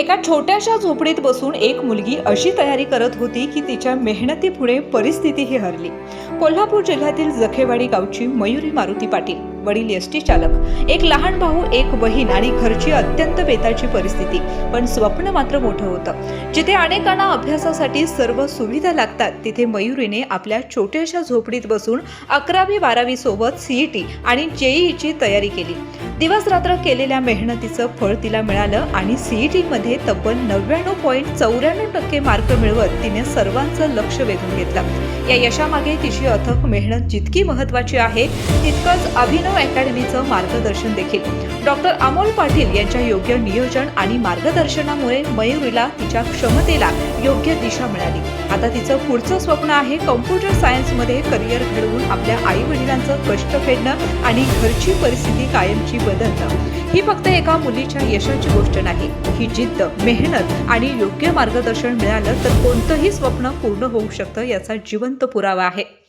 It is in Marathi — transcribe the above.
एका छोट्याशा झोपडीत बसून एक मुलगी अशी तयारी करत होती की तिच्या मेहनतीपुढे परिस्थितीही हरली. कोल्हापूर जिल्ह्यातील जखेवाडी गावची मयुरी मारुती पाटील, वडील एसटी चालक, एक लहान भाऊ, एक बहीण आणि घरची अत्यंत बेताची परिस्थिती. पण स्वप्न मात्र मोठं होतं. जिथे अनेकांना अभ्यासासाठी सर्व सुविधा लागतात, तिथे मयुरीने आपल्या छोट्याशा झोपडीत बसून 11वी-12वी सोबत सीईटी आणि जेईईची तयारी केली. दिवस रात्र केलेल्या मेहनतीचं फळ तिला मिळालं आणि सीईटी मध्ये तब्बल 99.94% मार्क मिळवत तिने सर्वांचं लक्ष वेधून घेतलं. या यशामागे तिची अथक मेहनत जितकी महत्त्वाची आहे, तितकंच अभिनव अकॅडमीचं मार्गदर्शन देखील. डॉक्टर अमोल पाटील यांच्या योग्य नियोजन आणि मार्गदर्शनामुळे मयुरीला तिच्या क्षमतेला योग्य दिशा मिळाली. आता तिचं पुढचं स्वप्न आहे कॉम्प्युटर सायन्समध्ये करिअर घडवून आपल्या आई वडिलांचं कष्ट फेडणं आणि घरची परिस्थिती कायमची बदलणं. ही फक्त एका मुलीच्या यशाची गोष्ट नाही, ही जिद्द, मेहनत आणि योग्य मार्गदर्शन मिळालं तर कोणतंही स्वप्न पूर्ण होऊ शकतं याचा जिवंत पुरावा आहे.